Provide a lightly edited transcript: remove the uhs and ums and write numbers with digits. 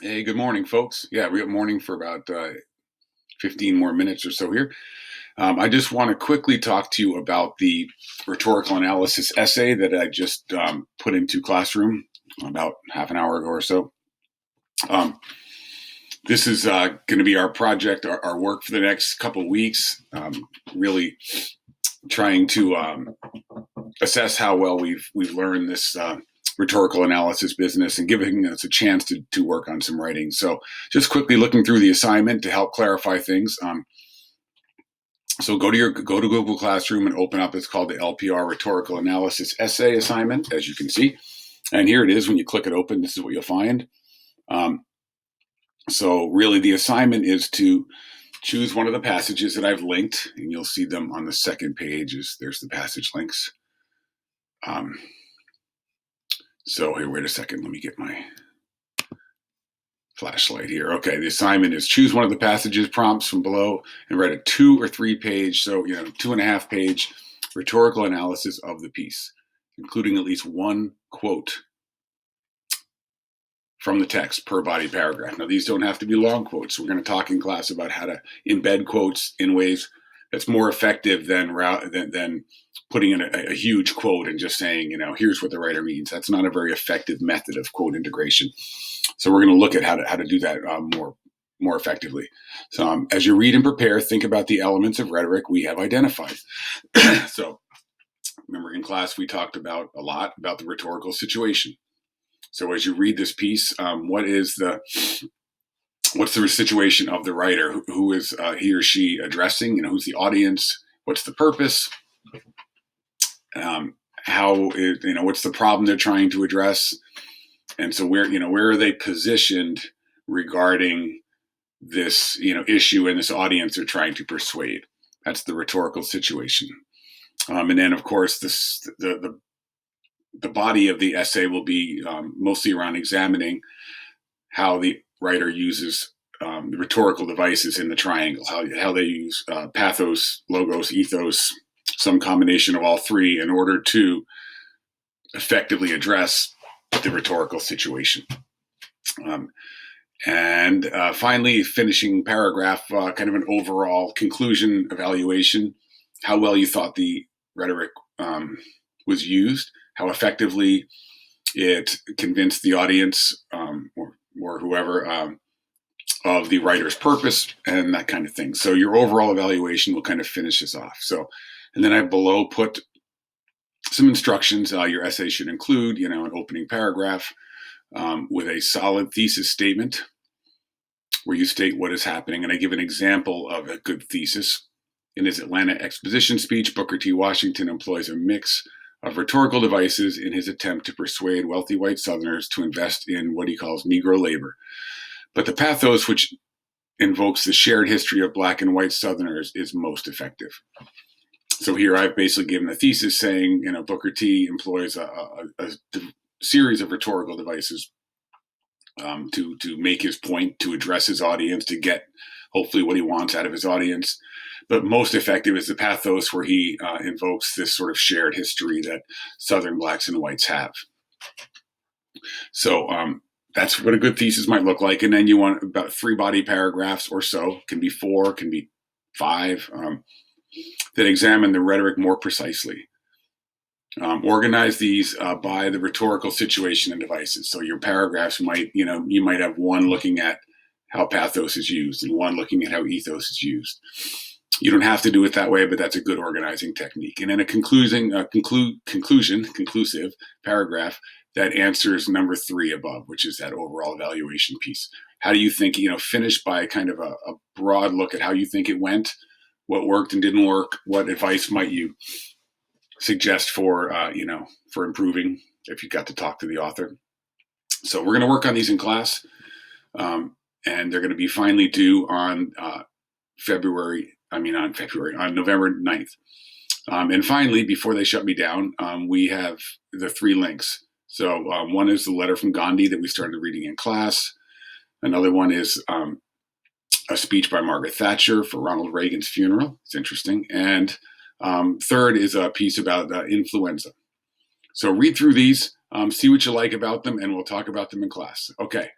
Hey, good morning, folks. Yeah, we got morning for about 15 more minutes or so here. I just want to quickly talk to you about the rhetorical analysis essay that I just put into Classroom about half an hour ago or so. Um, this is going to be our project, our work for the next couple of weeks, really trying to assess how well we've learned this rhetorical analysis business and giving us a chance to work on some writing. So just quickly looking through the assignment to help clarify things. So go to Google Classroom and open up. It's called the LPR Rhetorical Analysis Essay Assignment, as you can see. And here it is. When you click it open, this is what you'll find. So really, the assignment is to choose one of the passages that I've linked, and you'll see them on the second page. There's the passage links. So here, wait a second. Let me get my flashlight here. Okay, the assignment is choose one of the passages prompts from below and write a 2 or 3 page, so 2.5 page rhetorical analysis of the piece, including at least one quote from the text per body paragraph. Now, these don't have to be long quotes. We're going to talk in class about how to embed quotes in ways that's more effective than putting in a huge quote and just saying, here's what the writer means. That's not a very effective method of quote integration. So we're going to look at how to do that more effectively. So as you read and prepare, think about the elements of rhetoric we have identified. So remember in class we talked a lot about the rhetorical situation. So as you read this piece, what's the situation of the writer? Who is he or she addressing? Who's the audience? What's the purpose? What's the problem they're trying to address? And so where are they positioned regarding this issue and this audience they're trying to persuade? That's the rhetorical situation. And then of course the body of the essay will be mostly around examining how the writer uses the rhetorical devices in the triangle, how they use pathos, logos, ethos, some combination of all three in order to effectively address the rhetorical situation. And finally, finishing paragraph, kind of an overall conclusion evaluation, how well you thought the rhetoric was used, how effectively it convinced the audience or whoever of the writer's purpose and that kind of thing. So your overall evaluation will kind of finish this off. So, and then I below put some instructions your essay should include, an opening paragraph with a solid thesis statement where you state what is happening. And I give an example of a good thesis. In his Atlanta exposition speech, Booker T. Washington employs a mix of rhetorical devices in his attempt to persuade wealthy white Southerners to invest in what he calls Negro labor. But the pathos which invokes the shared history of Black and white Southerners is most effective. So here I've basically given a thesis saying, Booker T employs a series of rhetorical devices to make his point, to address his audience, to get hopefully what he wants out of his audience. But most effective is the pathos where he invokes this sort of shared history that Southern Blacks and whites have. So that's what a good thesis might look like. And then you want about 3 body paragraphs or so, can be 4, can be 5, that examine the rhetoric more precisely. Organize these by the rhetorical situation and devices. So your paragraphs might, you might have one looking at how pathos is used and one looking at how ethos is used. You don't have to do it that way, but that's a good organizing technique. And then a conclusive paragraph that answers number 3 above, which is that overall evaluation piece. How do you think, finish by kind of a broad look at how you think it went, what worked and didn't work, what advice might you suggest for improving if you got to talk to the author. So we're going to work on these in class, and they're going to be finally due on November 9th. And finally, before they shut me down, we have the 3 links. So one is the letter from Gandhi that we started reading in class. Another one is a speech by Margaret Thatcher for Ronald Reagan's funeral. It's interesting. And third is a piece about influenza. So read through these, see what you like about them, and we'll talk about them in class. Okay,